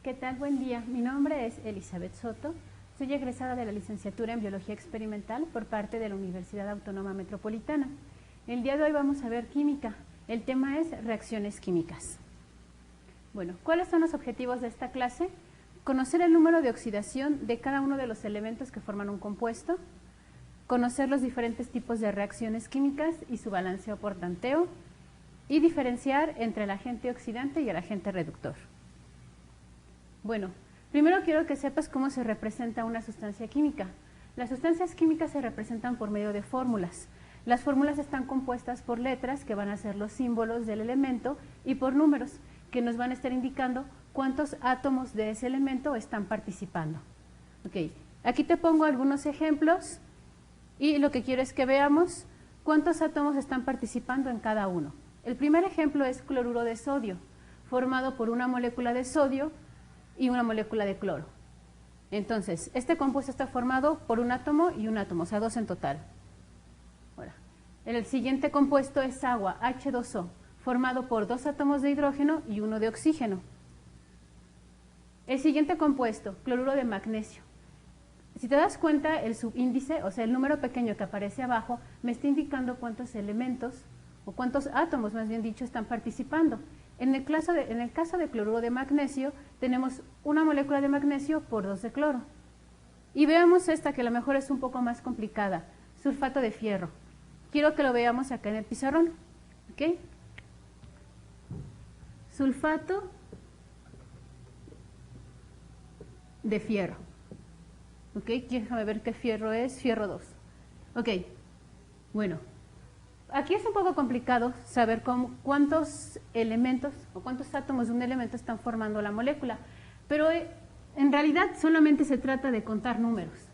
¿Qué tal? Buen día. Mi nombre es Elizabeth Soto. Soy egresada de la licenciatura en Biología Experimental por parte de la Universidad Autónoma Metropolitana. El día de hoy vamos a ver química. El tema es reacciones químicas. Bueno, ¿cuáles son los objetivos de esta clase? Conocer el número de oxidación de cada uno de los elementos que forman un compuesto, conocer los diferentes tipos de reacciones químicas y su balanceo por tanteo, y diferenciar entre el agente oxidante y el agente reductor. Bueno, primero quiero que sepas cómo se representa una sustancia química. Las sustancias químicas se representan por medio de fórmulas. Las fórmulas están compuestas por letras, que van a ser los símbolos del elemento, y por números, que nos van a estar indicando cuántos átomos de ese elemento están participando. Ok, aquí te pongo algunos ejemplos y lo que quiero es que veamos cuántos átomos están participando en cada uno. El primer ejemplo es cloruro de sodio, formado por una molécula de sodio y una molécula de cloro. Entonces, este compuesto está formado por un átomo y un átomo, o sea, dos en total. Ahora, el siguiente compuesto es agua, H2O, formado por dos átomos de hidrógeno y uno de oxígeno. El siguiente compuesto, cloruro de magnesio. Si te das cuenta, el subíndice, o sea, el número pequeño que aparece abajo, me está indicando cuántos elementos, o cuántos átomos, más bien dicho, están participando. En el caso de cloruro de magnesio, tenemos una molécula de magnesio por dos de cloro. Y veamos esta, que a lo mejor es un poco más complicada, sulfato de fierro. Quiero que lo veamos acá en el pizarrón. ¿Ok? Sulfato de fierro. ¿Ok? Déjame ver qué fierro es. Fierro 2. Ok. Bueno. Aquí es un poco complicado saber cuántos elementos o cuántos átomos de un elemento están formando la molécula, pero en realidad solamente se trata de contar números.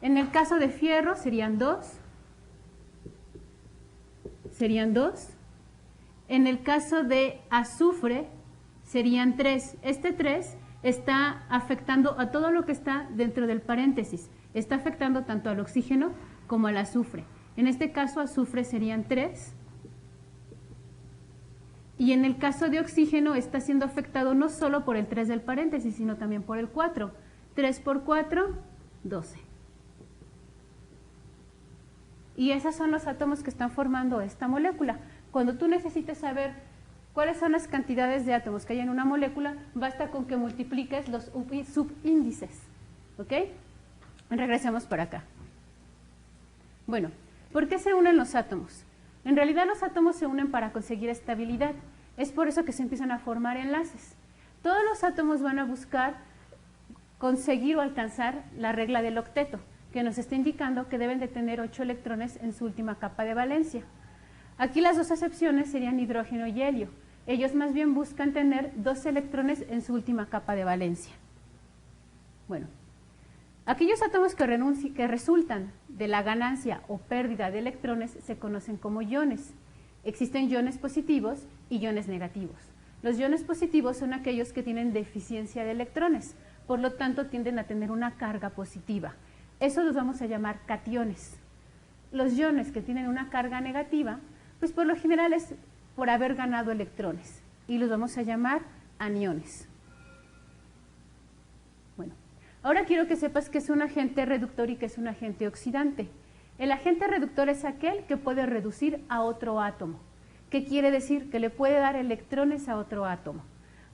En el caso de fierro serían 2. En el caso de azufre serían 3. Este 3 está afectando a todo lo que está dentro del paréntesis. Está afectando tanto al oxígeno como al azufre. En este caso, azufre serían 3. Y en el caso de oxígeno está siendo afectado no solo por el 3 del paréntesis, sino también por el 4. 3 por 4, 12. Y esos son los átomos que están formando esta molécula. Cuando tú necesites saber cuáles son las cantidades de átomos que hay en una molécula, basta con que multipliques los subíndices. ¿Ok? Regresemos por acá. Bueno, ¿por qué se unen los átomos? En realidad los átomos se unen para conseguir estabilidad. Es por eso que se empiezan a formar enlaces. Todos los átomos van a buscar conseguir o alcanzar la regla del octeto, que nos está indicando que deben de tener 8 electrones en su última capa de valencia. Aquí las dos excepciones serían hidrógeno y helio. Ellos más bien buscan tener 2 electrones en su última capa de valencia. Bueno. Aquellos átomos que resultan de la ganancia o pérdida de electrones se conocen como iones. Existen iones positivos y iones negativos. Los iones positivos son aquellos que tienen deficiencia de electrones, por lo tanto tienden a tener una carga positiva. Eso los vamos a llamar cationes. Los iones que tienen una carga negativa, pues por lo general es por haber ganado electrones, y los vamos a llamar aniones. Ahora quiero que sepas que es un agente reductor y que es un agente oxidante. El agente reductor es aquel que puede reducir a otro átomo. ¿Qué quiere decir? Que le puede dar electrones a otro átomo.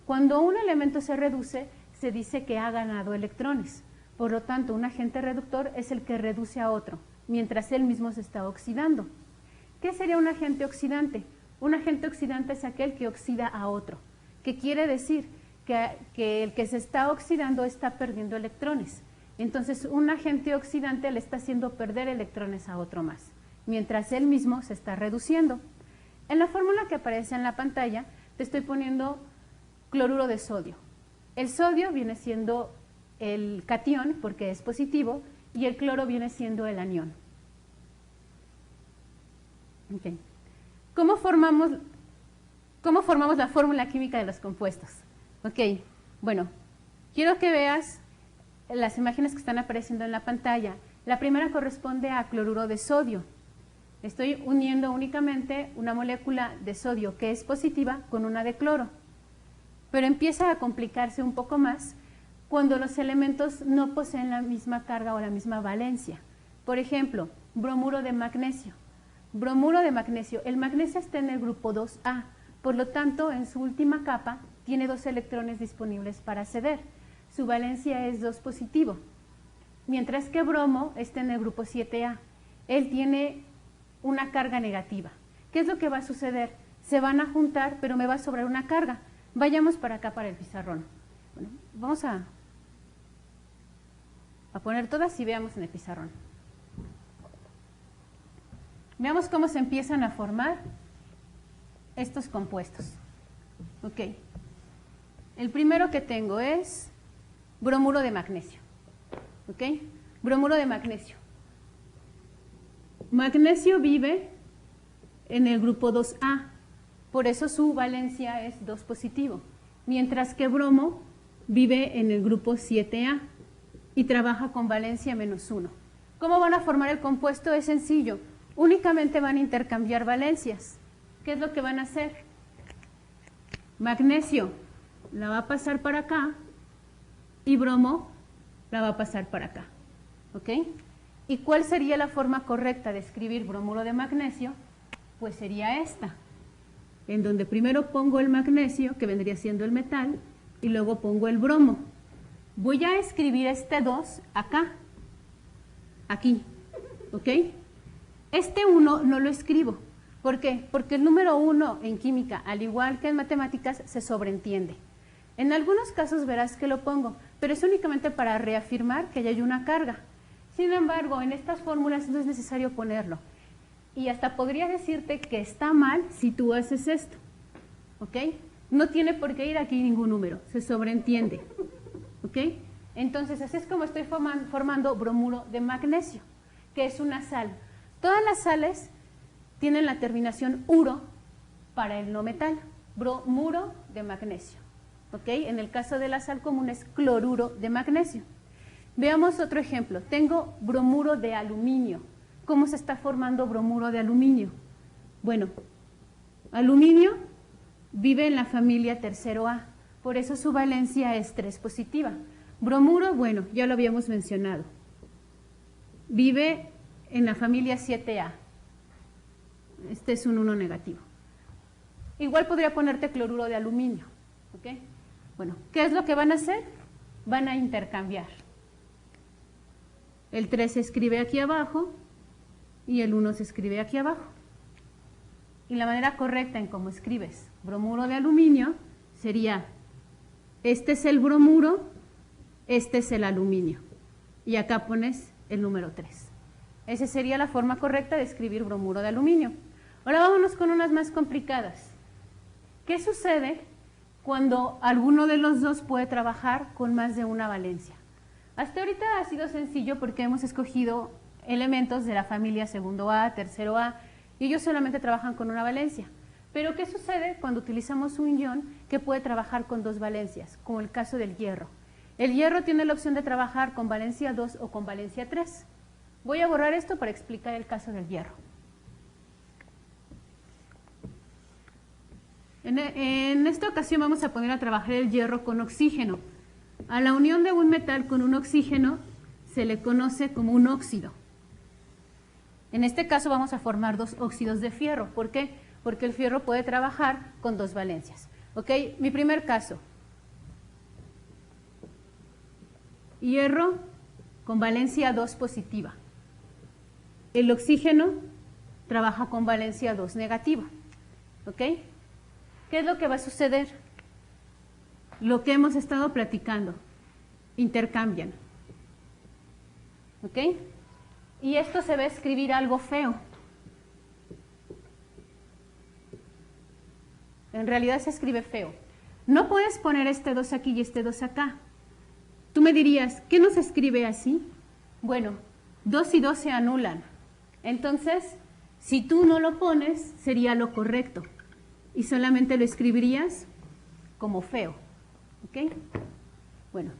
Cuando un elemento se reduce, se dice que ha ganado electrones. Por lo tanto, un agente reductor es el que reduce a otro, mientras él mismo se está oxidando. ¿Qué sería un agente oxidante? Un agente oxidante es aquel que oxida a otro. ¿Qué quiere decir? Que el que se está oxidando está perdiendo electrones. Entonces, un agente oxidante le está haciendo perder electrones a otro más, mientras él mismo se está reduciendo. En la fórmula que aparece en la pantalla, te estoy poniendo cloruro de sodio. El sodio viene siendo el catión, porque es positivo, y el cloro viene siendo el anión. Okay. ¿Cómo formamos la fórmula química de los compuestos? Ok, bueno, quiero que veas las imágenes que están apareciendo en la pantalla. La primera corresponde a cloruro de sodio. Estoy uniendo únicamente una molécula de sodio que es positiva con una de cloro. Pero empieza a complicarse un poco más cuando los elementos no poseen la misma carga o la misma valencia. Por ejemplo, bromuro de magnesio. Bromuro de magnesio. El magnesio está en el grupo 2A, por lo tanto, en su última capa tiene 2 electrones disponibles para ceder. Su valencia es 2 positivo. Mientras que bromo está en el grupo 7A. Él tiene una carga negativa. ¿Qué es lo que va a suceder? Se van a juntar, pero me va a sobrar una carga. Vayamos para acá, para el pizarrón. Bueno, vamos a poner todas y veamos en el pizarrón. Veamos cómo se empiezan a formar estos compuestos. Ok. El primero que tengo es bromuro de magnesio. ¿Ok? Bromuro de magnesio. Magnesio vive en el grupo 2A, por eso su valencia es 2 positivo, mientras que bromo vive en el grupo 7A y trabaja con valencia -1. ¿Cómo van a formar el compuesto? Es sencillo, únicamente van a intercambiar valencias. ¿Qué es lo que van a hacer? Magnesio la va a pasar para acá y bromo la va a pasar para acá. ¿Ok? ¿Y cuál sería la forma correcta de escribir bromuro de magnesio? Pues sería esta, en donde primero pongo el magnesio, que vendría siendo el metal, y luego pongo el bromo. Voy a escribir este 2 acá, aquí, ¿ok? Este 1 no lo escribo. ¿Por qué? Porque el número 1 en química, al igual que en matemáticas, se sobreentiende. En algunos casos verás que lo pongo, pero es únicamente para reafirmar que ya hay una carga. Sin embargo, en estas fórmulas no es necesario ponerlo. Y hasta podría decirte que está mal si tú haces esto. ¿Ok? No tiene por qué ir aquí ningún número, se sobreentiende. ¿Ok? Entonces, así es como estoy formando bromuro de magnesio, que es una sal. Todas las sales tienen la terminación uro para el no metal, bromuro de magnesio. ¿Ok? En el caso de la sal común es cloruro de magnesio. Veamos otro ejemplo. Tengo bromuro de aluminio. ¿Cómo se está formando bromuro de aluminio? Bueno, aluminio vive en la familia tercero A, por eso su valencia es 3 positiva. Bromuro, bueno, ya lo habíamos mencionado. Vive en la familia 7A. Este es un 1 negativo. Igual podría ponerte cloruro de aluminio. ¿Ok? Bueno, ¿qué es lo que van a hacer? Van a intercambiar. El 3 se escribe aquí abajo y el 1 se escribe aquí abajo. Y la manera correcta en cómo escribes bromuro de aluminio sería, este es el bromuro, este es el aluminio. Y acá pones el número 3. Esa sería la forma correcta de escribir bromuro de aluminio. Ahora vámonos con unas más complicadas. ¿Qué sucede cuando alguno de los dos puede trabajar con más de una valencia? Hasta ahorita ha sido sencillo porque hemos escogido elementos de la familia segundo A, tercero A, y ellos solamente trabajan con una valencia. Pero ¿qué sucede cuando utilizamos un ion que puede trabajar con 2 valencias, como el caso del hierro? El hierro tiene la opción de trabajar con valencia 2 o con valencia 3. Voy a borrar esto para explicar el caso del hierro. En esta ocasión vamos a poner a trabajar el hierro con oxígeno. A la unión de un metal con un oxígeno se le conoce como un óxido. En este caso vamos a formar 2 óxidos de fierro. ¿Por qué? Porque el fierro puede trabajar con 2 valencias. ¿Ok? Mi primer caso. Hierro con valencia 2 positiva. El oxígeno trabaja con valencia 2 negativa. ¿Ok? ¿Qué es lo que va a suceder? Lo que hemos estado platicando. Intercambian. ¿Ok? Y esto se va a escribir algo feo. En realidad se escribe feo. No puedes poner este 2 aquí y este 2 acá. Tú me dirías, ¿qué no se escribe así? Bueno, 2 y 2 se anulan. Entonces, si tú no lo pones, sería lo correcto. Y solamente lo escribirías como feo. ¿Ok? Bueno,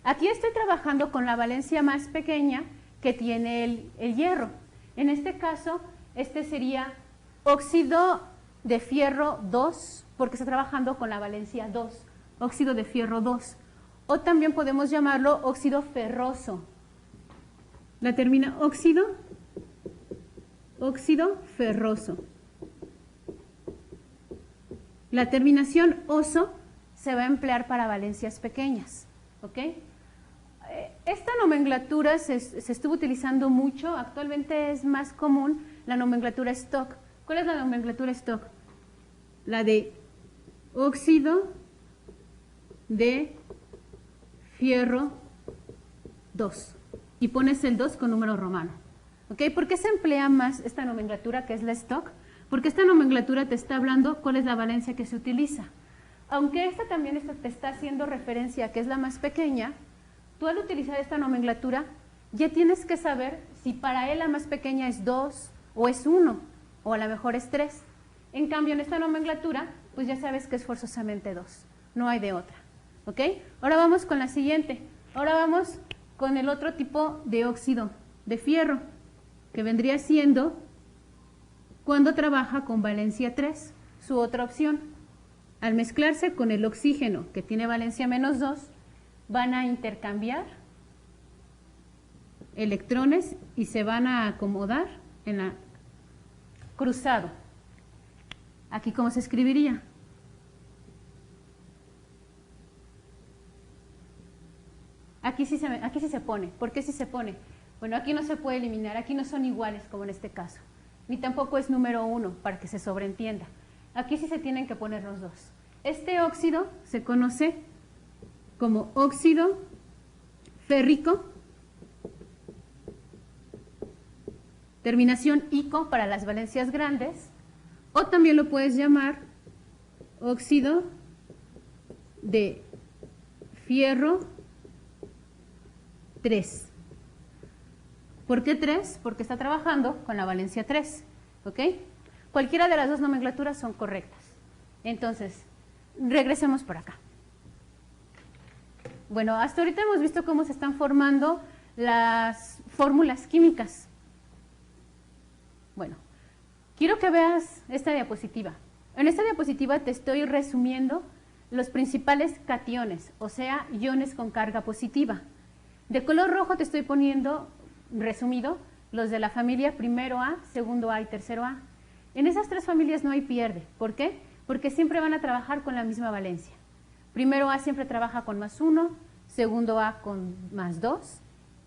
aquí estoy trabajando con la valencia más pequeña que tiene el hierro. En este caso, este sería óxido de fierro 2, porque está trabajando con la valencia 2, óxido de fierro 2. o también podemos llamarlo óxido ferroso. La termina óxido ferroso. La terminación oso se va a emplear para valencias pequeñas, ¿ok? Esta nomenclatura se estuvo utilizando mucho, actualmente es más común la nomenclatura stock. ¿Cuál es la nomenclatura stock? La de óxido de fierro 2 y pones el 2 con número romano, ¿ok? ¿Por qué se emplea más esta nomenclatura que es la stock? Porque esta nomenclatura te está hablando cuál es la valencia que se utiliza. Aunque esta también te está haciendo referencia a que es la más pequeña, tú al utilizar esta nomenclatura ya tienes que saber si para él la más pequeña es 2 o es 1 o a lo mejor es 3. En cambio en esta nomenclatura pues ya sabes que es forzosamente 2, no hay de otra, ¿ok? Ahora vamos con la siguiente, ahora vamos con el otro tipo de óxido de fierro que vendría siendo cuando trabaja con valencia 3, su otra opción. Al mezclarse con el oxígeno que tiene valencia menos 2, van a intercambiar electrones y se van a acomodar en la cruzado. Aquí, ¿cómo se escribiría? Aquí sí se pone. ¿Por qué sí se pone? Bueno, aquí no se puede eliminar, aquí no son iguales como en este caso, ni tampoco es número 1 para que se sobreentienda. Aquí sí se tienen que poner los dos. Este óxido se conoce como óxido férrico, terminación ico para las valencias grandes, o también lo puedes llamar óxido de fierro 3. ¿Por qué 3? Porque está trabajando con la valencia 3, ¿ok? Cualquiera de las dos nomenclaturas son correctas. Entonces, regresemos por acá. Bueno, hasta ahorita hemos visto cómo se están formando las fórmulas químicas. Bueno, quiero que veas esta diapositiva. En esta diapositiva te estoy resumiendo los principales cationes, o sea, iones con carga positiva. De color rojo te estoy poniendo resumido los de la familia primero A, segundo A y tercero A. En esas tres familias no hay pierde. ¿Por qué? Porque siempre van a trabajar con la misma valencia. Primero A siempre trabaja con más 1, segundo A con más 2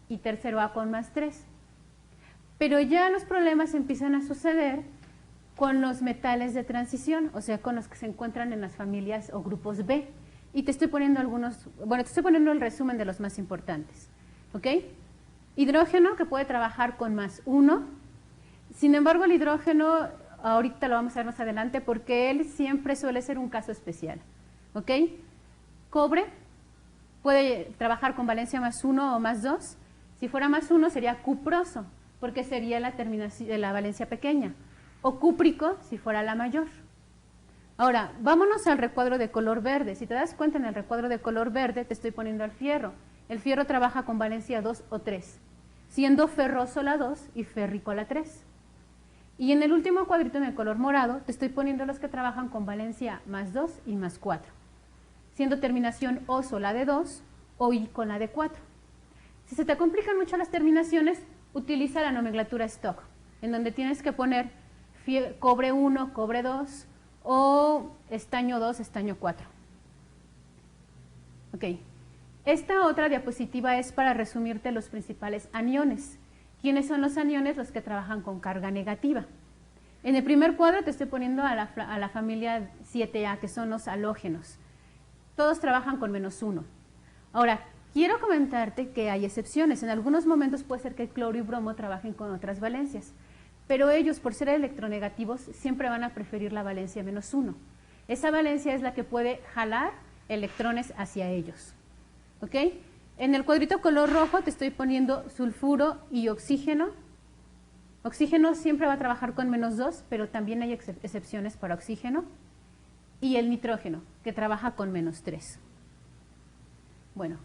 y tercero A con más 3. Pero ya los problemas empiezan a suceder con los metales de transición, o sea, con los que se encuentran en las familias o grupos B. Y te estoy poniendo te estoy poniendo el resumen de los más importantes. ¿Ok? Hidrógeno, que puede trabajar con más 1. Sin embargo, el hidrógeno, ahorita lo vamos a ver más adelante, porque él siempre suele ser un caso especial. ¿Ok? Cobre puede trabajar con valencia más 1 o más 2. Si fuera más 1 sería cuproso, porque sería la terminación de la valencia pequeña. O cúprico, si fuera la mayor. Ahora, vámonos al recuadro de color verde. Si te das cuenta, en el recuadro de color verde te estoy poniendo al fierro. El fierro trabaja con valencia 2 o 3, siendo ferroso la 2 y férrico la 3. Y en el último cuadrito, en el color morado, te estoy poniendo los que trabajan con valencia más 2 y más 4, siendo terminación oso la de 2 o I con la de 4. Si se te complican mucho las terminaciones, utiliza la nomenclatura stock, en donde tienes que poner cobre 1, cobre 2 o estaño 2, estaño 4. Ok. Esta otra diapositiva es para resumirte los principales aniones. ¿Quiénes son los aniones? Los que trabajan con carga negativa. En el primer cuadro te estoy poniendo a la familia 7A, que son los halógenos. Todos trabajan con menos 1. Ahora, quiero comentarte que hay excepciones. En algunos momentos puede ser que cloro y bromo trabajen con otras valencias, pero ellos, por ser electronegativos, siempre van a preferir la valencia menos 1. Esa valencia es la que puede jalar electrones hacia ellos. ¿Ok? En el cuadrito color rojo te estoy poniendo sulfuro y oxígeno. Oxígeno siempre va a trabajar con menos 2, pero también hay excepciones para oxígeno. Y el nitrógeno, que trabaja con menos 3. Bueno,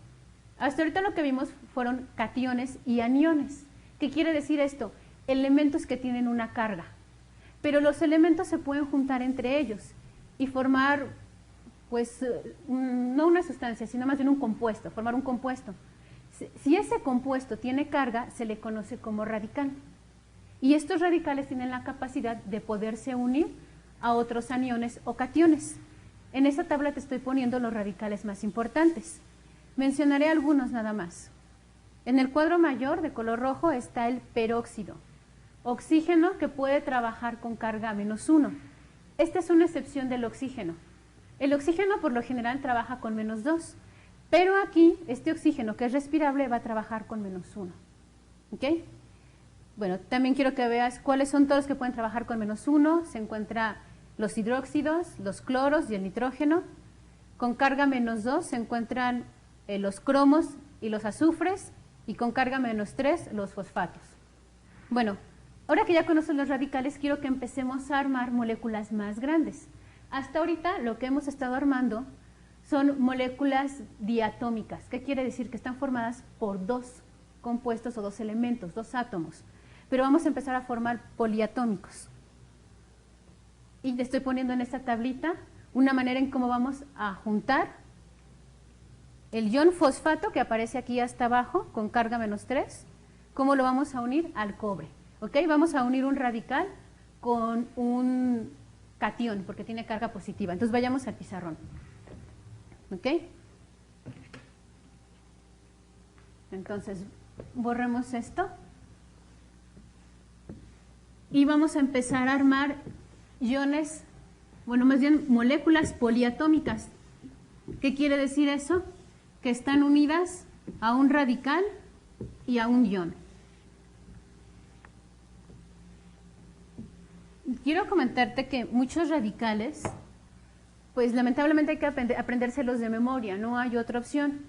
hasta ahorita lo que vimos fueron cationes y aniones. ¿Qué quiere decir esto? Elementos que tienen una carga. Pero los elementos se pueden juntar entre ellos y formar pues, no una sustancia, sino más bien un compuesto, formar un compuesto. Si ese compuesto tiene carga, se le conoce como radical. Y estos radicales tienen la capacidad de poderse unir a otros aniones o cationes. En esta tabla te estoy poniendo los radicales más importantes. Mencionaré algunos nada más. En el cuadro mayor de color rojo está el peróxido, oxígeno que puede trabajar con carga -1. Esta es una excepción del oxígeno. El oxígeno por lo general trabaja con -2, pero aquí este oxígeno que es respirable va a trabajar con -1. ¿Ok? Bueno, también quiero que veas cuáles son todos los que pueden trabajar con -1. Se encuentran los hidróxidos, los cloros y el nitrógeno. Con carga -2 se encuentran los cromos y los azufres, y con carga -3 los fosfatos. Bueno, ahora que ya conoces los radicales, quiero que empecemos a armar moléculas más grandes. Hasta ahorita lo que hemos estado armando son moléculas diatómicas. ¿Qué quiere decir? Que están formadas por dos compuestos o dos elementos, dos átomos. Pero vamos a empezar a formar poliatómicos. Y te estoy poniendo en esta tablita una manera en cómo vamos a juntar el ion fosfato que aparece aquí hasta abajo con carga -3, ¿cómo lo vamos a unir? Al cobre. ¿Ok? Vamos a unir un radical con un catión porque tiene carga positiva. Entonces vayamos al pizarrón. ¿Ok? Entonces borremos esto. Y vamos a empezar a armar iones, bueno, más bien moléculas poliatómicas. ¿Qué quiere decir eso? Que están unidas a un radical y a un ion. Quiero comentarte que muchos radicales, pues lamentablemente hay que aprendérselos de memoria, no hay otra opción.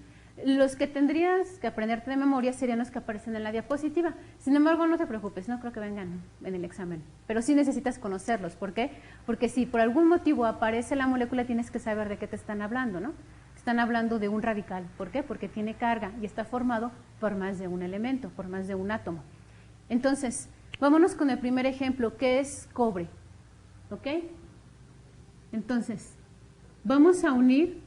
Los que tendrías que aprenderte de memoria serían los que aparecen en la diapositiva. Sin embargo, no te preocupes, no creo que vengan en el examen, pero sí necesitas conocerlos. ¿Por qué? Porque si por algún motivo aparece la molécula, tienes que saber de qué te están hablando, ¿no? Están hablando de un radical. ¿Por qué? Porque tiene carga y está formado por más de un elemento, por más de un átomo. Entonces, vámonos con el primer ejemplo, que es cobre. ¿Ok? Entonces, vamos a unir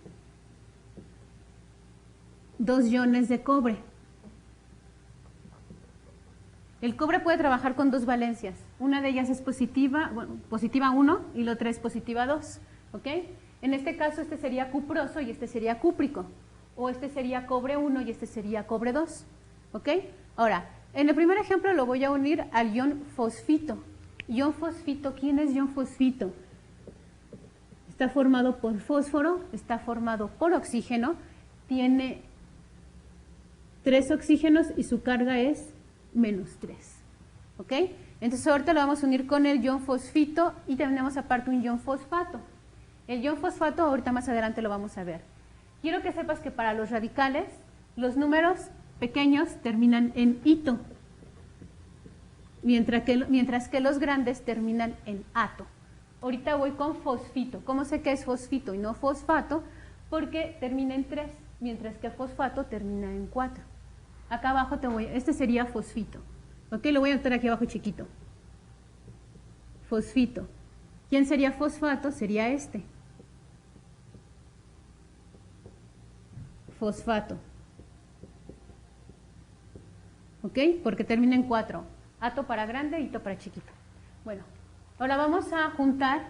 dos iones de cobre. El cobre puede trabajar con dos valencias. Una de ellas es positiva, bueno, positiva 1 y la otra es positiva 2. ¿Ok? En este caso, este sería cuproso y este sería cúprico. O este sería cobre 1 y este sería cobre 2. ¿Ok? Ahora, en el primer ejemplo lo voy a unir al ion fosfito. Ion fosfito, ¿quién es ion fosfito? Está formado por fósforo, está formado por oxígeno, tiene 3 oxígenos y su carga es -3. ¿Ok? Entonces ahorita lo vamos a unir con el ion fosfito y tenemos aparte un ion fosfato. El ion fosfato ahorita más adelante lo vamos a ver. Quiero que sepas que para los radicales los pequeños terminan en ito, mientras que los grandes terminan en ato. Ahorita voy con fosfito. ¿Cómo sé que es fosfito y no fosfato? Porque termina en 3, mientras que fosfato termina en 4. Acá abajo este sería fosfito. ¿Ok? Lo voy a anotar aquí abajo chiquito. Fosfito. ¿Quién sería fosfato? Sería este. Fosfato. ¿Ok? Porque termina en 4. Ato para grande, ito para chiquito. Bueno, ahora vamos a juntar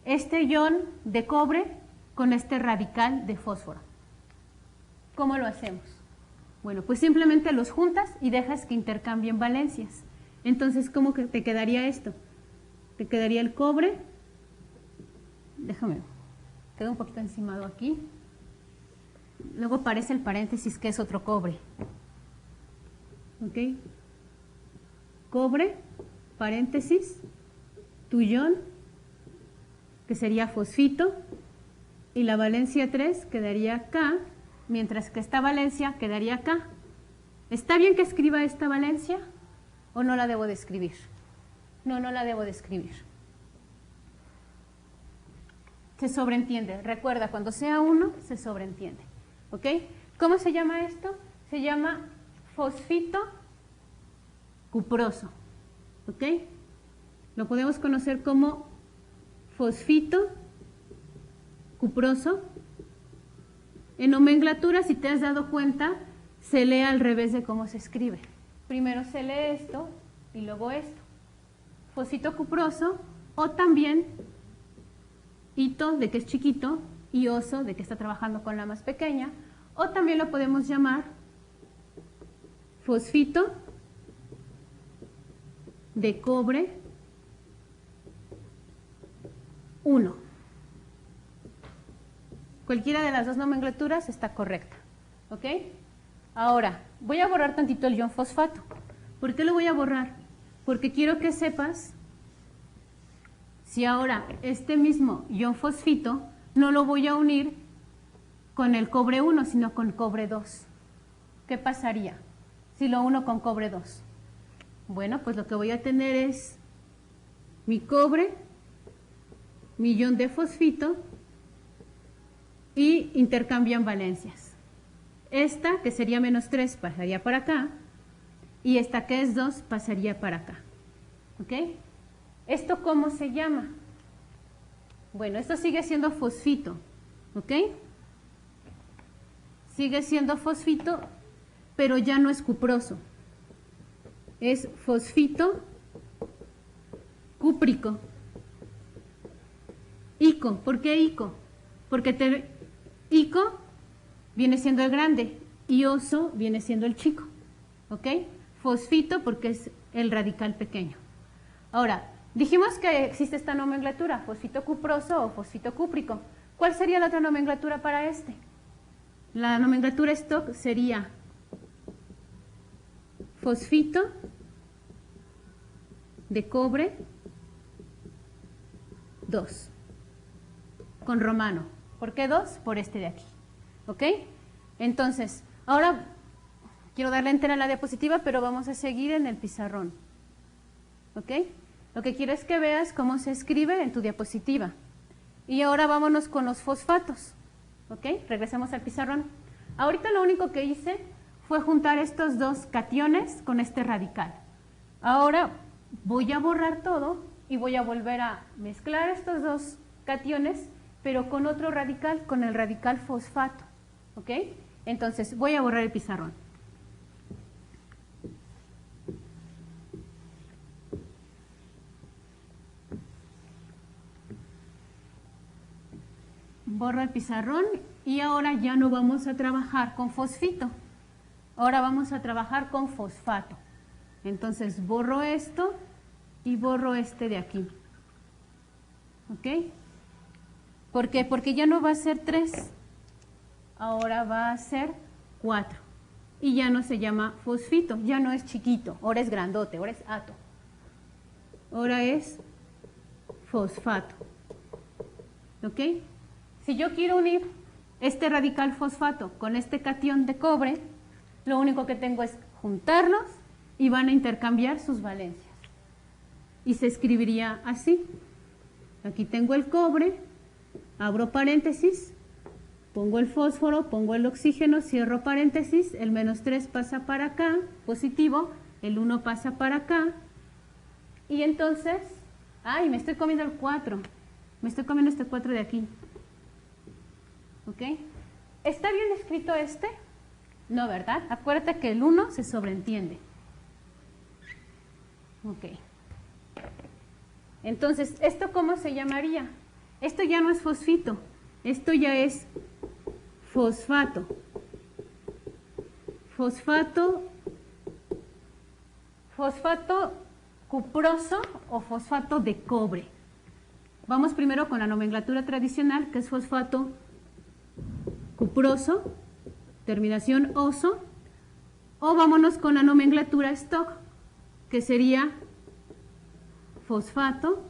este ion de cobre con este radical de fósforo. ¿Cómo lo hacemos? Bueno, pues simplemente los juntas y dejas que intercambien valencias. Entonces, ¿cómo que te quedaría esto? Te quedaría el cobre. Déjame, queda un poquito encimado aquí. Luego aparece el paréntesis que es otro cobre. ¿Ok? Cobre, paréntesis, tu ion, que sería fosfito, y la valencia 3 quedaría acá, mientras que esta valencia quedaría acá. ¿Está bien que escriba esta valencia o no la debo de escribir? No, no la debo de escribir. Se sobreentiende. Recuerda, cuando sea 1, se sobreentiende. ¿Ok? ¿Cómo se llama esto? Se llama fosfito cuproso. ¿Ok? Lo podemos conocer como fosfito cuproso. En nomenclatura, si te has dado cuenta, se lee al revés de cómo se escribe. Primero se lee esto y luego esto. Fosfito cuproso, o también hito, de que es chiquito, y oso, de que está trabajando con la más pequeña, o también lo podemos llamar fosfito de cobre 1. Cualquiera de las dos nomenclaturas está correcta, ¿ok? Ahora, voy a borrar tantito el ion fosfato. ¿Por qué lo voy a borrar? Porque quiero que sepas si ahora este mismo ion fosfito no lo voy a unir con el cobre 1, sino con cobre 2. ¿Qué pasaría si lo uno con cobre 2? Bueno, pues lo que voy a tener es mi cobre, mi ion de fosfito, y intercambian valencias. Esta, que sería -3, pasaría para acá, y esta, que es 2, pasaría para acá. ¿Ok? ¿Esto cómo se llama? Bueno, esto sigue siendo fosfito. ¿Ok? Sigue siendo fosfito, pero ya no es cuproso. Es fosfito cúprico. Ico. ¿Por qué ico? Porque ico viene siendo el grande y oso viene siendo el chico. ¿Ok? Fosfito porque es el radical pequeño. Ahora, dijimos que existe esta nomenclatura, fosfito cuproso o fosfito cúprico. ¿Cuál sería la otra nomenclatura para este? La nomenclatura stock sería fosfito de cobre 2, con romano. ¿Por qué 2? Por este de aquí. ¿Ok? Entonces, ahora quiero darle enter a la diapositiva, pero vamos a seguir en el pizarrón. ¿Ok? Lo que quiero es que veas cómo se escribe en tu diapositiva. Y ahora vámonos con los fosfatos. ¿Ok? Regresemos al pizarrón. Ahorita lo único que hice fue juntar estos dos cationes con este radical. Ahora voy a borrar todo y voy a volver a mezclar estos dos cationes, pero con otro radical, con el radical fosfato. ¿Ok? Entonces voy a borrar el pizarrón. Borro el pizarrón y ahora ya no vamos a trabajar con fosfito. Ahora vamos a trabajar con fosfato. Entonces borro esto y borro este de aquí. ¿Ok? ¿Por qué? Porque ya no va a ser 3. Ahora va a ser 4. Y ya no se llama fosfito, ya no es chiquito, ahora es grandote, ahora es ato. Ahora es fosfato. ¿Ok? Si yo quiero unir este radical fosfato con este catión de cobre, lo único que tengo es juntarlos y van a intercambiar sus valencias. Y se escribiría así. Aquí tengo el cobre, abro paréntesis, pongo el fósforo, pongo el oxígeno, cierro paréntesis, el -3 pasa para acá, positivo, el 1 pasa para acá, y entonces, ay, me estoy comiendo el 4, me estoy comiendo este 4 de aquí. ¿Ok? ¿Está bien escrito este? No, ¿verdad? Acuérdate que el 1 se sobreentiende. Ok. Entonces, ¿esto cómo se llamaría? Esto ya no es fosfito, esto ya es fosfato. Fosfato cuproso o fosfato de cobre. Vamos primero con la nomenclatura tradicional, que es fosfato cuproso, terminación oso, o vámonos con la nomenclatura stock, que sería fosfato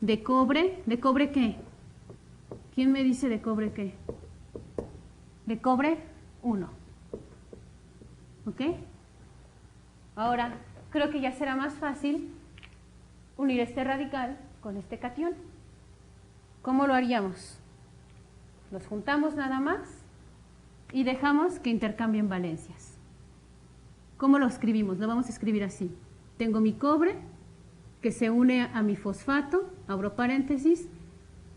de cobre. ¿De cobre qué? ¿Quién me dice de cobre qué? De cobre 1. ¿Ok? Ahora, creo que ya será más fácil unir este radical con este catión. ¿Cómo lo haríamos? Los juntamos nada más y dejamos que intercambien valencias. ¿Cómo lo escribimos? Lo vamos a escribir así. Tengo mi cobre que se une a mi fosfato, abro paréntesis,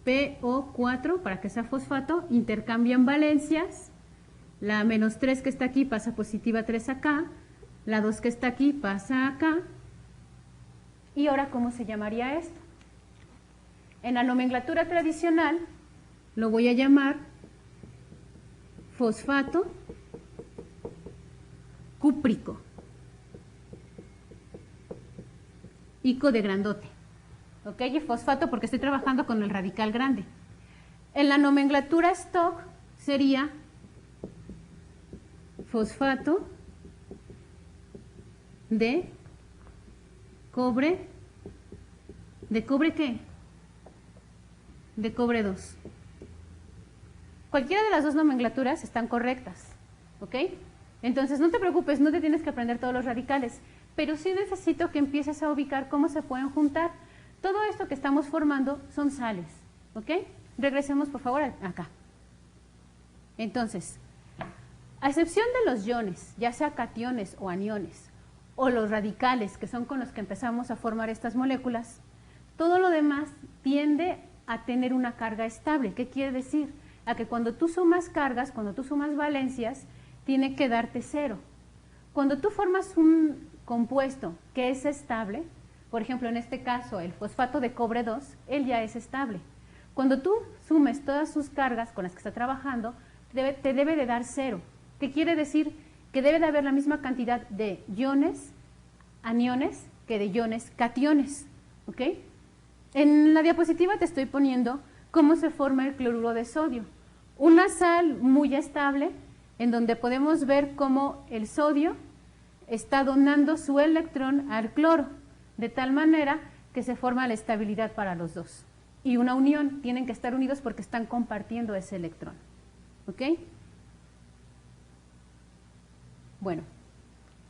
PO4 para que sea fosfato, intercambian valencias, la -3 que está aquí pasa positiva 3 acá, la 2 que está aquí pasa acá, y ahora ¿cómo se llamaría esto? En la nomenclatura tradicional lo voy a llamar fosfato cúprico, ico de grandote. ¿Ok? Y fosfato porque estoy trabajando con el radical grande. En la nomenclatura stock sería fosfato de cobre. ¿De cobre qué? De cobre 2. Cualquiera de las dos nomenclaturas están correctas. ¿Ok? Entonces no te preocupes, no te tienes que aprender todos los radicales, pero sí necesito que empieces a ubicar cómo se pueden juntar. Todo esto que estamos formando son sales, ¿ok? Regresemos por favor acá. Entonces, a excepción de los iones, ya sea cationes o aniones, o los radicales, que son con los que empezamos a formar estas moléculas, todo lo demás tiende a tener una carga estable. ¿Qué quiere decir? A que cuando tú sumas cargas, cuando tú sumas valencias, tiene que darte 0. Cuando tú formas un compuesto que es estable, por ejemplo, en este caso, el fosfato de cobre 2, él ya es estable. Cuando tú sumes todas sus cargas con las que está trabajando, te debe de dar 0. ¿Qué quiere decir? Que debe de haber la misma cantidad de iones, aniones, que de iones, cationes. ¿Ok? En la diapositiva te estoy poniendo cómo se forma el cloruro de sodio. Una sal muy estable, en donde podemos ver cómo el sodio está donando su electrón al cloro, de tal manera que se forma la estabilidad para los dos. Y una unión, tienen que estar unidos porque están compartiendo ese electrón. ¿Ok? Bueno,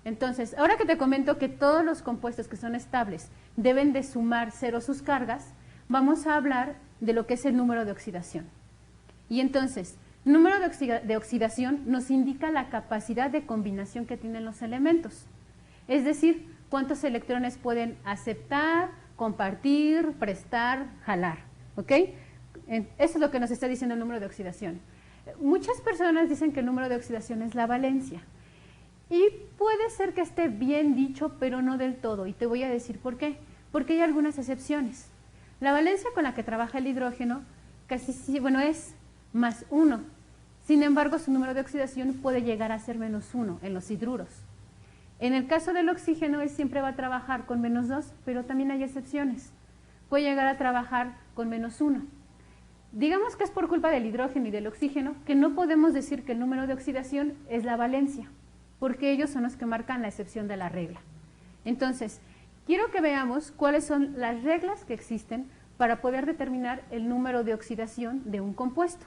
entonces, ahora que te comento que todos los compuestos que son estables deben de sumar 0 sus cargas, vamos a hablar de lo que es el número de oxidación. Y entonces, número de oxidación nos indica la capacidad de combinación que tienen los elementos. Es decir, cuántos electrones pueden aceptar, compartir, prestar, jalar. ¿Ok? Eso es lo que nos está diciendo el número de oxidación. Muchas personas dicen que el número de oxidación es la valencia. Y puede ser que esté bien dicho, pero no del todo. Y te voy a decir por qué. Porque hay algunas excepciones. La valencia con la que trabaja el hidrógeno es +1. Sin embargo, su número de oxidación puede llegar a ser -1 en los hidruros. En el caso del oxígeno, él siempre va a trabajar con -2, pero también hay excepciones. Puede llegar a trabajar con -1. Digamos que es por culpa del hidrógeno y del oxígeno que no podemos decir que el número de oxidación es la valencia, porque ellos son los que marcan la excepción de la regla. Entonces, quiero que veamos cuáles son las reglas que existen para poder determinar el número de oxidación de un compuesto.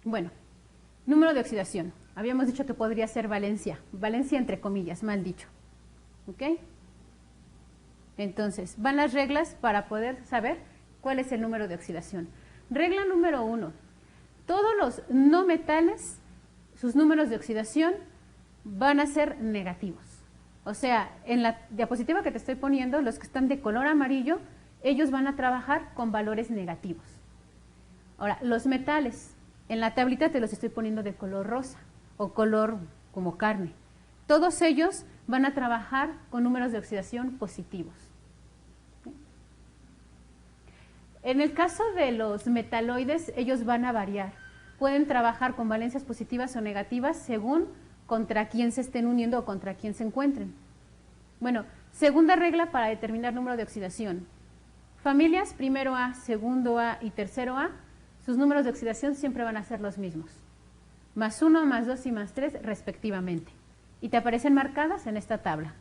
Bueno, número de oxidación. Habíamos dicho que podría ser valencia entre comillas, mal dicho. ¿Ok? Entonces, van las reglas para poder saber cuál es el número de oxidación. Regla número 1. Todos los no metales, sus números de oxidación van a ser negativos. O sea, en la diapositiva que te estoy poniendo, los que están de color amarillo, ellos van a trabajar con valores negativos. Ahora, los metales, en la tablita te los estoy poniendo de color rosa o color como carne. Todos ellos van a trabajar con números de oxidación positivos. En el caso de los metaloides, ellos van a variar. Pueden trabajar con valencias positivas o negativas según contra quién se estén uniendo o contra quién se encuentren. Bueno, segunda regla para determinar número de oxidación. Familias, primero A, segundo A y tercero A, sus números de oxidación siempre van a ser los mismos. +1, +2 y +3 respectivamente. Y te aparecen marcadas en esta tabla.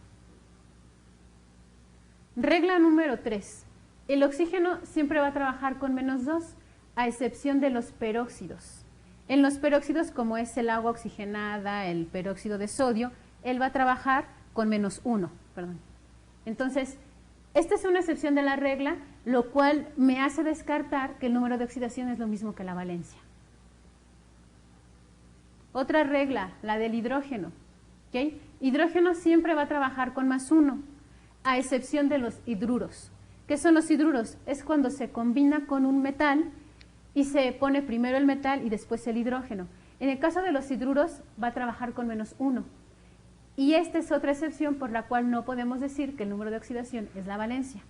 Regla número 3. El oxígeno siempre va a trabajar con -2, a excepción de los peróxidos. En los peróxidos, como es el agua oxigenada, el peróxido de sodio, él va a trabajar con -1. Entonces, esta es una excepción de la regla, lo cual me hace descartar que el número de oxidación es lo mismo que la valencia. Otra regla, la del hidrógeno. ¿Okay? Hidrógeno siempre va a trabajar con +1, a excepción de los hidruros. ¿Qué son los hidruros? Es cuando se combina con un metal y se pone primero el metal y después el hidrógeno. En el caso de los hidruros va a trabajar con -1. Y esta es otra excepción por la cual no podemos decir que el número de oxidación es la valencia.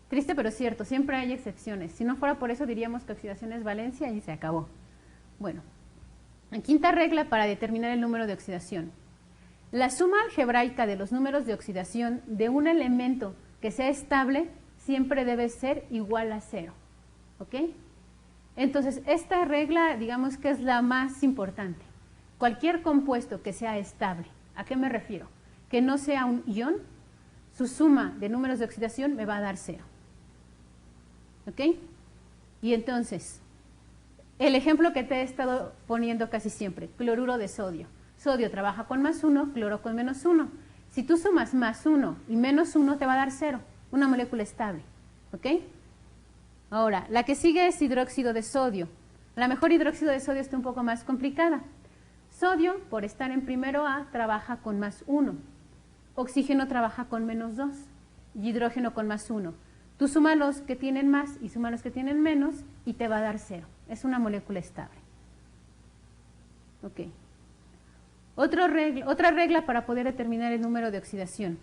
Triste pero cierto, siempre hay excepciones. Si no fuera por eso diríamos que oxidación es valencia y se acabó. Bueno, la quinta regla para determinar el número de oxidación. La suma algebraica de los números de oxidación de un elemento que sea estable siempre debe ser igual a 0. ¿Ok? Entonces, esta regla, digamos que es la más importante. Cualquier compuesto que sea estable, ¿a qué me refiero? Que no sea un ion, su suma de números de oxidación me va a dar 0. ¿Ok? Y entonces, el ejemplo que te he estado poniendo casi siempre, cloruro de sodio. Sodio trabaja con +1, cloro con -1. Si tú sumas +1 y -1 te va a dar 0, una molécula estable. ¿Ok? Ahora, la que sigue es hidróxido de sodio. A lo mejor hidróxido de sodio está un poco más complicada. Sodio, por estar en primero A, trabaja con +1. Oxígeno trabaja con -2 y hidrógeno con +1. Tú suma los que tienen más y suma los que tienen menos y te va a dar 0. Es una molécula estable. Ok. Otra regla para poder determinar el número de oxidación.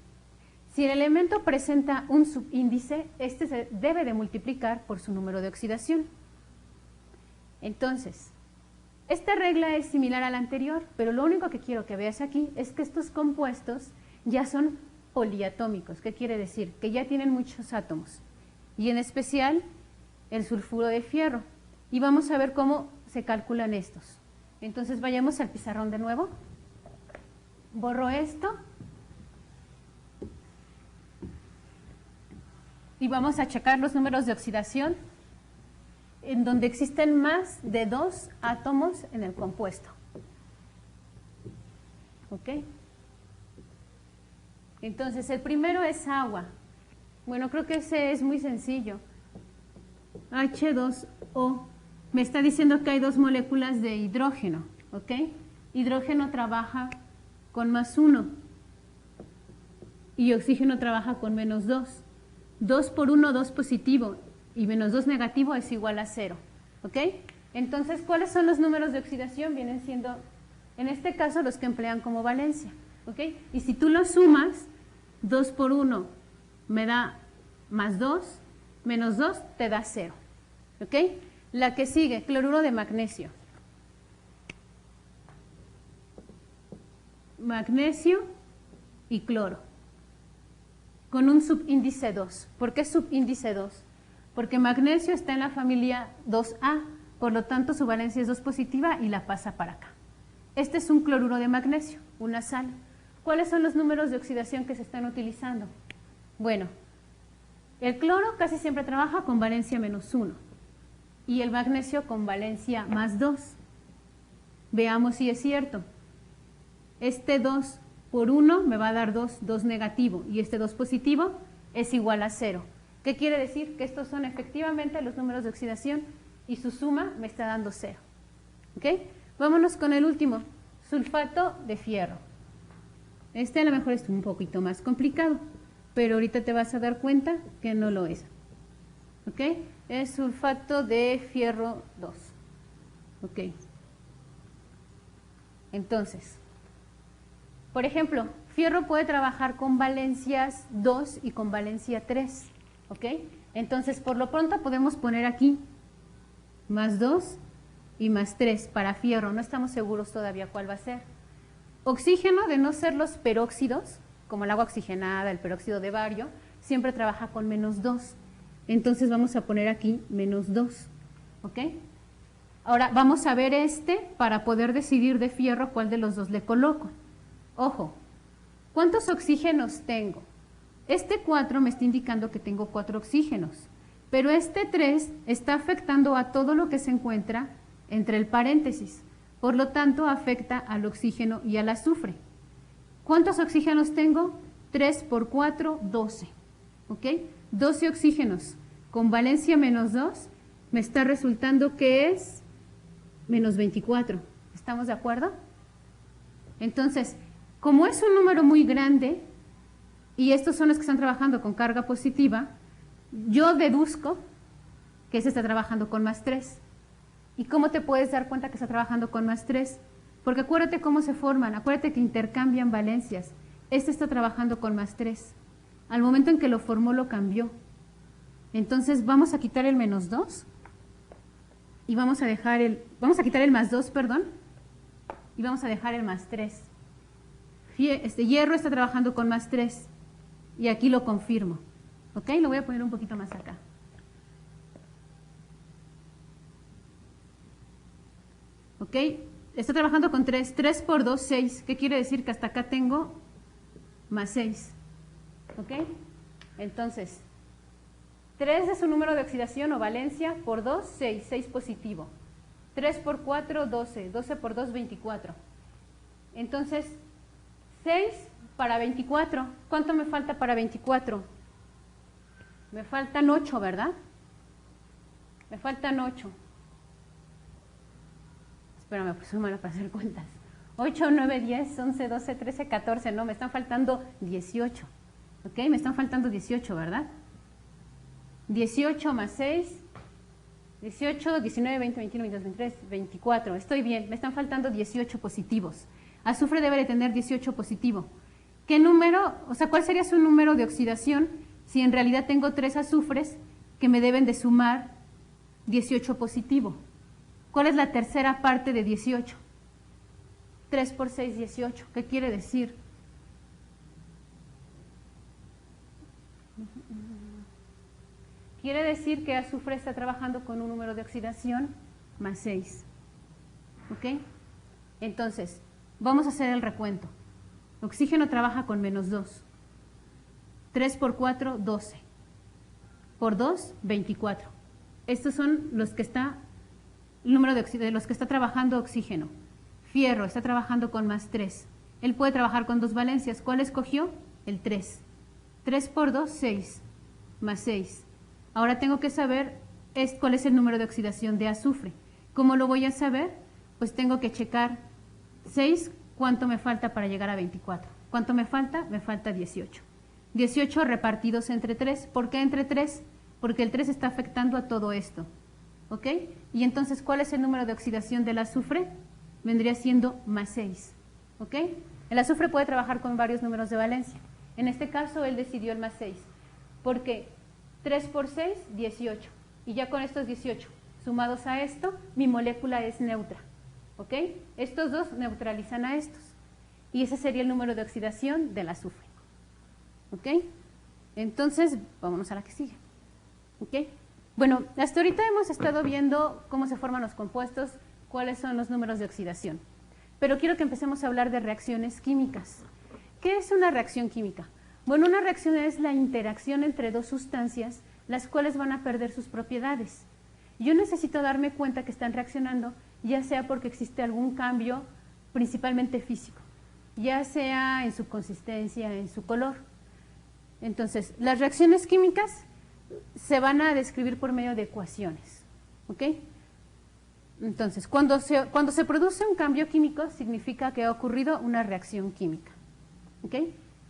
Si el elemento presenta un subíndice, este se debe de multiplicar por su número de oxidación. Entonces, esta regla es similar a la anterior, pero lo único que quiero que veas aquí es que estos compuestos ya son poliatómicos. ¿Qué quiere decir? Que ya tienen muchos átomos, y en especial el sulfuro de fierro. Y vamos a ver cómo se calculan estos. Entonces vayamos al pizarrón de nuevo. Borro esto. Y vamos a checar los números de oxidación en donde existen más de 2 átomos en el compuesto. ¿Ok? Entonces, el primero es agua. Bueno, creo que ese es muy sencillo. H2O. Me está diciendo que hay 2 moléculas de hidrógeno. ¿Ok? Hidrógeno trabaja con +1 y oxígeno trabaja con -2. 2 por 1, 2 positivo y -2 negativo es igual a 0. ¿Ok? Entonces, ¿cuáles son los números de oxidación? Vienen siendo, en este caso, los que emplean como valencia. ¿Ok? Y si tú los sumas, 2 por 1 me da +2, -2 te da 0. ¿Ok? La que sigue, cloruro de magnesio. Magnesio y cloro, con un subíndice 2. ¿Por qué subíndice 2? Porque magnesio está en la familia 2A, por lo tanto su valencia es 2 positiva y la pasa para acá. Este es un cloruro de magnesio, una sal. ¿Cuáles son los números de oxidación que se están utilizando? Bueno, el cloro casi siempre trabaja con valencia -1 y el magnesio con valencia +2. Veamos si es cierto. Este 2 por 1 me va a dar 2, 2 negativo, y este 2 positivo es igual a 0. ¿Qué quiere decir? Que estos son efectivamente los números de oxidación y su suma me está dando 0. ¿Ok? Vámonos con el último, sulfato de fierro. Este a lo mejor es un poquito más complicado, pero ahorita te vas a dar cuenta que no lo es. ¿Ok? Es sulfato de fierro 2. ¿Ok? Entonces, por ejemplo, fierro puede trabajar con valencias 2 y con valencia 3, ¿ok? Entonces, por lo pronto podemos poner aquí +2 y +3 para fierro. No estamos seguros todavía cuál va a ser. Oxígeno, de no ser los peróxidos, como el agua oxigenada, el peróxido de bario, siempre trabaja con -2. Entonces, vamos a poner aquí -2, ¿ok? Ahora, vamos a ver este para poder decidir de fierro cuál de los dos le coloco. Ojo, ¿cuántos oxígenos tengo? Este 4 me está indicando que tengo 4 oxígenos, pero este 3 está afectando a todo lo que se encuentra entre el paréntesis, por lo tanto afecta al oxígeno y al azufre. ¿Cuántos oxígenos tengo? 3 por 4, 12, ¿ok? 12 oxígenos con valencia -2 me está resultando que es -24. ¿Estamos de acuerdo? Entonces, como es un número muy grande, y estos son los que están trabajando con carga positiva, yo deduzco que ese está trabajando con más 3. ¿Y cómo te puedes dar cuenta que está trabajando con más 3? Porque acuérdate cómo se forman, acuérdate que intercambian valencias. Este está trabajando con más 3. Al momento en que lo formó, lo cambió. Entonces vamos a quitar el menos 2 y vamos a quitar el más 2, perdón, y vamos a dejar el más 3. Hierro está trabajando con más 3 y aquí lo confirmo. ¿Ok? Lo voy a poner un poquito más acá. ¿Ok? Está trabajando con 3. 3 por 2, 6. ¿Qué quiere decir? Que hasta acá tengo más 6. ¿Ok? Entonces, 3 es su número de oxidación o valencia, por 2, 6. 6 positivo. 3 por 4, 12. 12 por 2, 24. Entonces, 6 para 24. ¿Cuánto me falta para 24? Me faltan 8, ¿verdad? Me faltan 8. Espérame, pues soy mala para hacer cuentas. 8, 9, 10, 11, 12, 13, 14. No, me están faltando 18. ¿Ok? Me están faltando 18, ¿verdad? 18 más 6. 18, 19, 20, 21, 22, 23, 24. Estoy bien, me están faltando 18 positivos. Azufre debe de tener 18 positivo. ¿Qué número? O sea, ¿cuál sería su número de oxidación si en realidad tengo 3 azufres que me deben de sumar 18 positivo? ¿Cuál es la tercera parte de 18? 3 por 6, 18. ¿Qué quiere decir? Quiere decir que azufre está trabajando con un número de oxidación más 6. ¿Ok? Entonces, vamos a hacer el recuento. Oxígeno trabaja con menos 2. 3 por 4, 12. Por 2, 24. Estos son los que está, el número de los que está trabajando oxígeno. Fierro está trabajando con más 3. Él puede trabajar con 2 valencias. ¿Cuál escogió? El 3. 3 por 2, 6. Más 6. Ahora tengo que saber cuál es el número de oxidación de azufre. ¿Cómo lo voy a saber? Pues tengo que checar 6, ¿cuánto me falta para llegar a 24? ¿Cuánto me falta? Me falta 18. 18 repartidos entre 3. ¿Por qué entre 3? Porque el 3 está afectando a todo esto. ¿Ok? Y entonces, ¿cuál es el número de oxidación del azufre? Vendría siendo más 6. ¿Ok? El azufre puede trabajar con varios números de valencia. En este caso, él decidió el más 6. ¿Por qué? 3 por 6, 18. Y ya con estos 18 sumados a esto, mi molécula es neutra. ¿Ok? Estos dos neutralizan a estos. Y ese sería el número de oxidación del azufre. ¿Ok? Entonces, vámonos a la que sigue. ¿Ok? Bueno, hasta ahorita hemos estado viendo cómo se forman los compuestos, cuáles son los números de oxidación. Pero quiero que empecemos a hablar de reacciones químicas. ¿Qué es una reacción química? Bueno, una reacción es la interacción entre dos sustancias, las cuales van a perder sus propiedades. Yo necesito darme cuenta que están reaccionando, ya sea porque existe algún cambio, principalmente físico, ya sea en su consistencia, en su color. Entonces, las reacciones químicas se van a describir por medio de ecuaciones. ¿Ok? Entonces, cuando se produce un cambio químico, significa que ha ocurrido una reacción química. ¿Ok?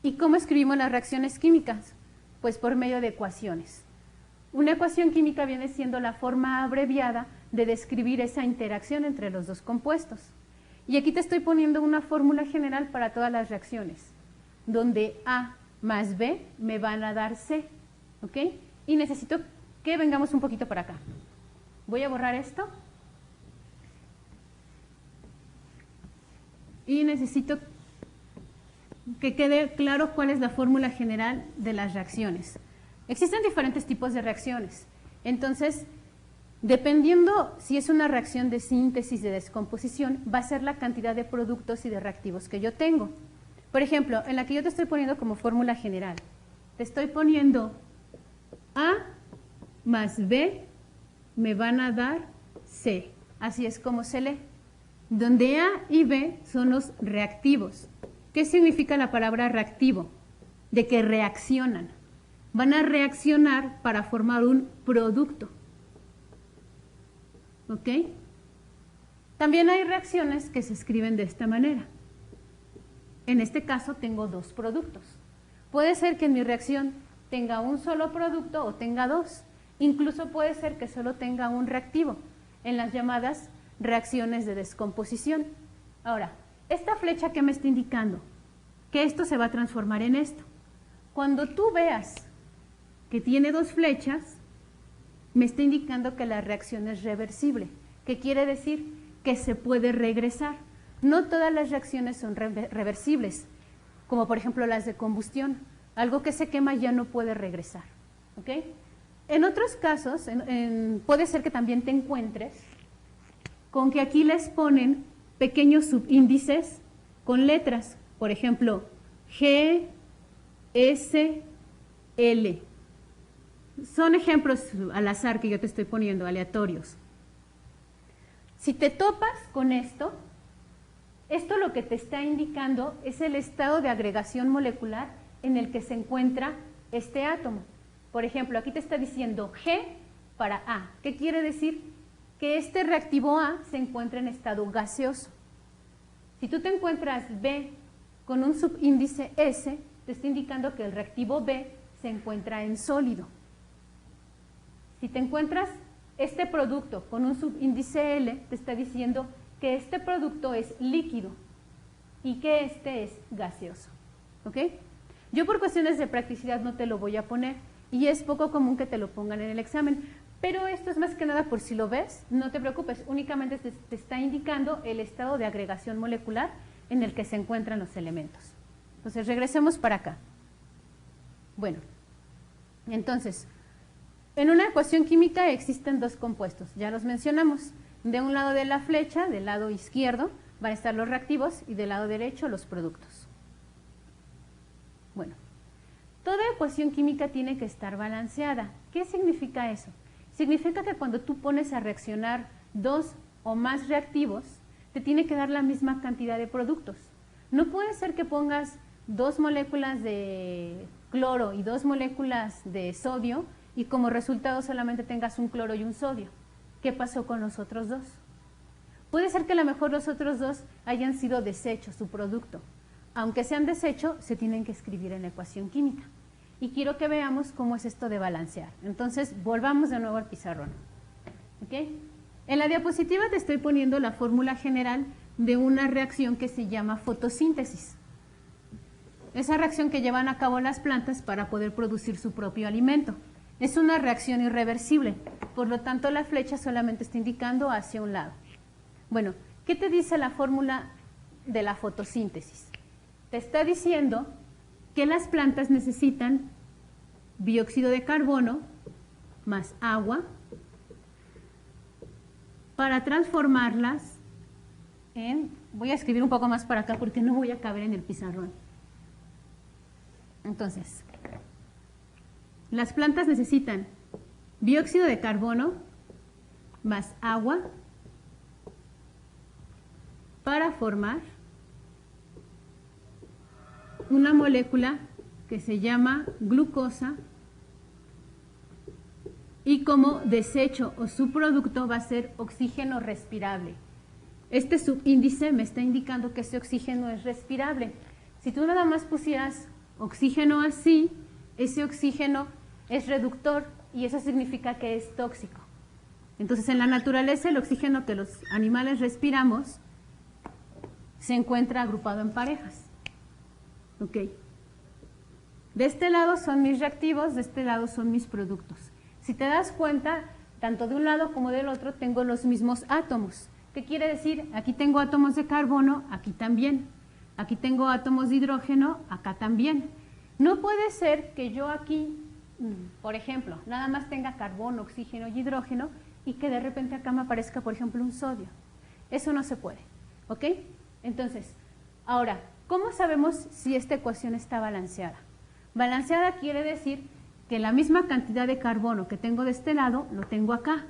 ¿Y cómo escribimos las reacciones químicas? Pues por medio de ecuaciones. Una ecuación química viene siendo la forma abreviada de describir esa interacción entre los dos compuestos. Y aquí te estoy poniendo una fórmula general para todas las reacciones, donde A más B me van a dar C. ¿Ok? Y necesito que vengamos un poquito para acá. Voy a borrar esto. Y necesito que quede claro cuál es la fórmula general de las reacciones. Existen diferentes tipos de reacciones. Entonces, dependiendo si es una reacción de síntesis, de descomposición, va a ser la cantidad de productos y de reactivos que yo tengo. Por ejemplo, en la que yo te estoy poniendo como fórmula general, te estoy poniendo A más B me van a dar C. Así es como se lee. Donde A y B son los reactivos. ¿Qué significa la palabra reactivo? De que reaccionan. Van a reaccionar para formar un producto. ¿Ok? También hay reacciones que se escriben de esta manera. En este caso tengo dos productos. Puede ser que en mi reacción tenga un solo producto o tenga dos. Incluso puede ser que solo tenga un reactivo en las llamadas reacciones de descomposición. Ahora, esta flecha que me está indicando que esto se va a transformar en esto. Cuando tú veas que tiene dos flechas, me está indicando que la reacción es reversible. ¿Qué quiere decir? Que se puede regresar. No todas las reacciones son reversibles, como por ejemplo las de combustión. Algo que se quema ya no puede regresar. ¿Ok? En otros casos, puede ser que también te encuentres con que aquí les ponen pequeños subíndices con letras. Por ejemplo, G, S, L. Son ejemplos al azar que yo te estoy poniendo, aleatorios. Si te topas con esto lo que te está indicando es el estado de agregación molecular en el que se encuentra este átomo. Por ejemplo, aquí te está diciendo G para A. ¿Qué quiere decir? Que este reactivo A se encuentra en estado gaseoso. Si tú te encuentras B con un subíndice S, te está indicando que el reactivo B se encuentra en sólido. Si te encuentras este producto con un subíndice L, te está diciendo que este producto es líquido y que este es gaseoso. ¿Ok? Yo por cuestiones de practicidad no te lo voy a poner y es poco común que te lo pongan en el examen, pero esto es más que nada por si lo ves, no te preocupes, únicamente te está indicando el estado de agregación molecular en el que se encuentran los elementos. Entonces regresemos para acá. Bueno, entonces, en una ecuación química existen dos compuestos, ya los mencionamos. De un lado de la flecha, del lado izquierdo, van a estar los reactivos y del lado derecho los productos. Bueno, toda ecuación química tiene que estar balanceada. ¿Qué significa eso? Significa que cuando tú pones a reaccionar dos o más reactivos, te tiene que dar la misma cantidad de productos. No puede ser que pongas 2 moléculas de cloro y 2 moléculas de sodio y como resultado solamente tengas un cloro y un sodio. ¿Qué pasó con los otros dos? Puede ser que a lo mejor los otros dos hayan sido desechos, su producto. Aunque sean desecho, se tienen que escribir en la ecuación química. Y quiero que veamos cómo es esto de balancear. Entonces, volvamos de nuevo al pizarrón. ¿Ok? En la diapositiva te estoy poniendo la fórmula general de una reacción que se llama fotosíntesis. Esa reacción que llevan a cabo las plantas para poder producir su propio alimento. Es una reacción irreversible, por lo tanto la flecha solamente está indicando hacia un lado. Bueno, ¿qué te dice la fórmula de la fotosíntesis? Te está diciendo que las plantas necesitan dióxido de carbono más agua para transformarlas en... Voy a escribir un poco más para acá porque no voy a caber en el pizarrón. Entonces, las plantas necesitan dióxido de carbono más agua para formar una molécula que se llama glucosa y como desecho o subproducto va a ser oxígeno respirable. Este subíndice me está indicando que ese oxígeno es respirable. Si tú nada más pusieras oxígeno así, ese oxígeno es reductor y eso significa que es tóxico. Entonces, en la naturaleza, el oxígeno que los animales respiramos se encuentra agrupado en parejas. Ok. De este lado son mis reactivos, de este lado son mis productos. Si te das cuenta, tanto de un lado como del otro tengo los mismos átomos. ¿Qué quiere decir? Aquí tengo átomos de carbono, aquí también. Aquí tengo átomos de hidrógeno, acá también. No puede ser que yo aquí, por ejemplo, nada más tenga carbono, oxígeno y hidrógeno y que de repente acá me aparezca, por ejemplo, un sodio. Eso no se puede, ¿ok? Entonces, ahora, ¿cómo sabemos si esta ecuación está balanceada? Balanceada quiere decir que la misma cantidad de carbono que tengo de este lado, lo tengo acá.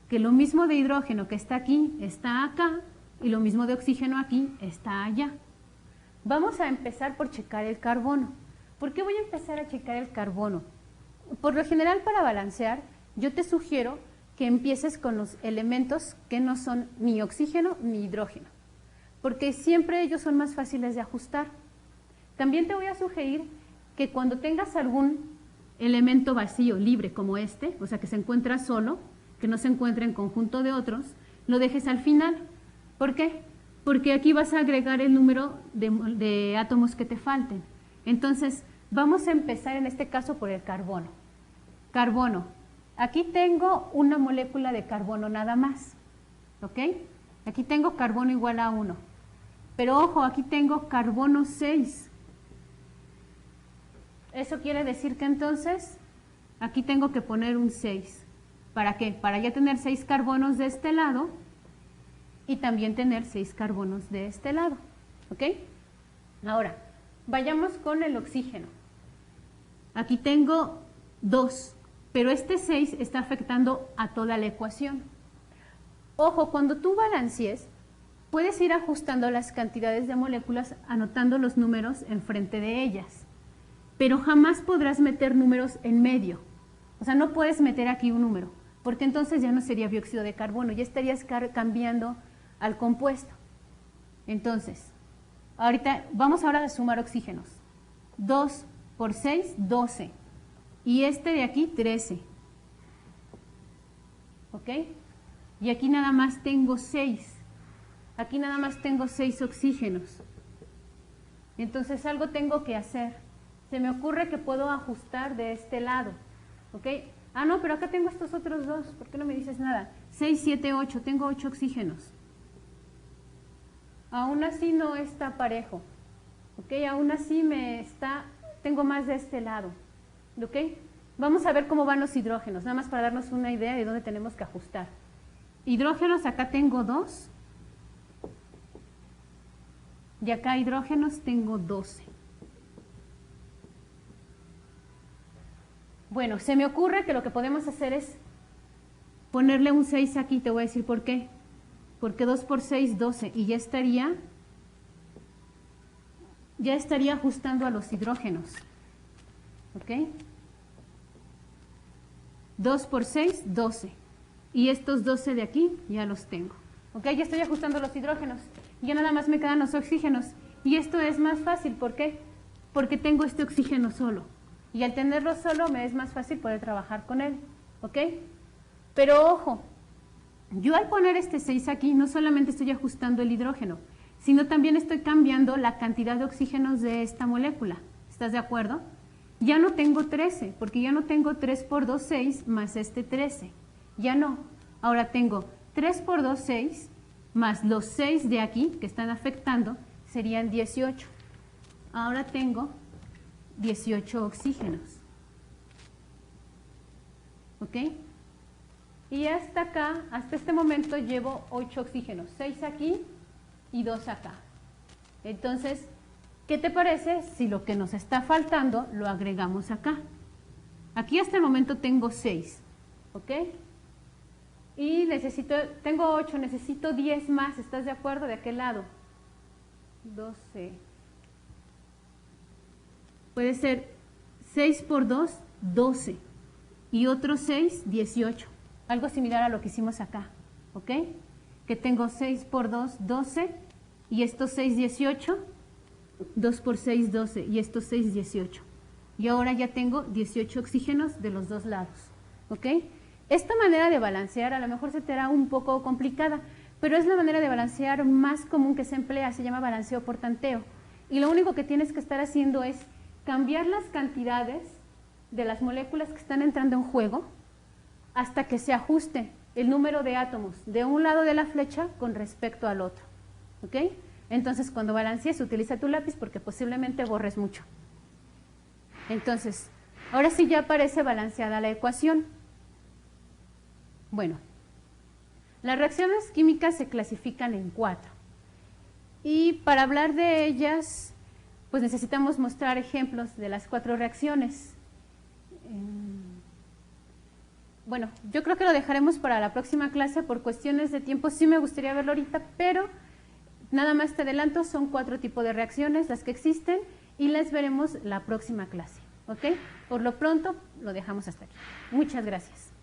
Que lo mismo de hidrógeno que está aquí, está acá. Y lo mismo de oxígeno aquí, está allá. Vamos a empezar por checar el carbono. ¿Por qué voy a empezar a checar el carbono? Por lo general, para balancear, yo te sugiero que empieces con los elementos que no son ni oxígeno ni hidrógeno, porque siempre ellos son más fáciles de ajustar. También te voy a sugerir que cuando tengas algún elemento vacío, libre como este, o sea que se encuentra solo, que no se encuentre en conjunto de otros, lo dejes al final. ¿Por qué? Porque aquí vas a agregar el número de átomos que te falten. Entonces, vamos a empezar en este caso por el carbono. Carbono. Aquí tengo una molécula de carbono nada más. ¿Ok? Aquí tengo carbono igual a 1. Pero ojo, aquí tengo carbono 6. Eso quiere decir que entonces aquí tengo que poner un 6. ¿Para qué? Para ya tener 6 carbonos de este lado y también tener 6 carbonos de este lado. ¿Ok? Ahora, vayamos con el oxígeno. Aquí tengo 2, pero este 6 está afectando a toda la ecuación. Ojo, cuando tú balancees, puedes ir ajustando las cantidades de moléculas anotando los números enfrente de ellas, pero jamás podrás meter números en medio. O sea, no puedes meter aquí un número, porque entonces ya no sería dióxido de carbono, ya estarías cambiando al compuesto. Entonces, vamos ahora a sumar oxígenos. 2 por 6, 12. Y este de aquí, 13. ¿Ok? Y aquí nada más tengo 6. Aquí nada más tengo 6 oxígenos. Entonces algo tengo que hacer. Se me ocurre que puedo ajustar de este lado. ¿Ok? Ah, no, pero acá tengo estos otros 2. ¿Por qué no me dices nada? 6, 7, 8. Tengo 8 oxígenos. Aún así no está parejo. ¿Ok? Aún así tengo más de este lado. ¿Ok? Vamos a ver cómo van los hidrógenos, nada más para darnos una idea de dónde tenemos que ajustar. Hidrógenos, acá tengo 2. Y acá hidrógenos tengo 12. Bueno, se me ocurre que lo que podemos hacer es ponerle un 6 aquí, te voy a decir por qué. Porque 2 por 6, 12, y ya estaría ajustando a los hidrógenos. ¿Ok? 2 por 6, 12. Y estos 12 de aquí ya los tengo. ¿Ok? Ya estoy ajustando los hidrógenos. Ya nada más me quedan los oxígenos. Y esto es más fácil. ¿Por qué? Porque tengo este oxígeno solo. Y al tenerlo solo me es más fácil poder trabajar con él. ¿Ok? Pero ojo, yo al poner este 6 aquí no solamente estoy ajustando el hidrógeno, sino también estoy cambiando la cantidad de oxígenos de esta molécula. ¿Estás de acuerdo? Ya no tengo 13, porque ya no tengo 3 por 2, 6, más este 13. Ya no. Ahora tengo 3 por 2, 6, más los 6 de aquí, que están afectando, serían 18. Ahora tengo 18 oxígenos. ¿Ok? Y hasta acá, hasta este momento llevo 8 oxígenos, 6 aquí y 2 acá. Entonces, ¿qué te parece si lo que nos está faltando lo agregamos acá? Aquí hasta el momento tengo 6, ¿ok? Y tengo 8, necesito 10 más, ¿estás de acuerdo? ¿De aquel lado? 12. Puede ser 6 por 2, 12. Y otro 6, 18. Algo similar a lo que hicimos acá, ¿ok? Que tengo 6 por 2, 12. Y estos 6, 18. 2 por 6, 12. Y estos 6, 18. Y ahora ya tengo 18 oxígenos de los dos lados, ¿ok? Esta manera de balancear a lo mejor se te hará un poco complicada, pero es la manera de balancear más común que se emplea, se llama balanceo por tanteo. Y lo único que tienes que estar haciendo es cambiar las cantidades de las moléculas que están entrando en juego hasta que se ajuste el número de átomos de un lado de la flecha con respecto al otro, ¿ok? Entonces, cuando balancees, utiliza tu lápiz porque posiblemente borres mucho. Entonces, ahora sí ya parece balanceada la ecuación. Bueno, las reacciones químicas se clasifican en 4. Y para hablar de ellas, pues necesitamos mostrar ejemplos de las 4 reacciones. Bueno, yo creo que lo dejaremos para la próxima clase por cuestiones de tiempo. Sí me gustaría verlo ahorita, pero nada más te adelanto, son 4 tipos de reacciones las que existen y las veremos la próxima clase, ¿ok? Por lo pronto, lo dejamos hasta aquí. Muchas gracias.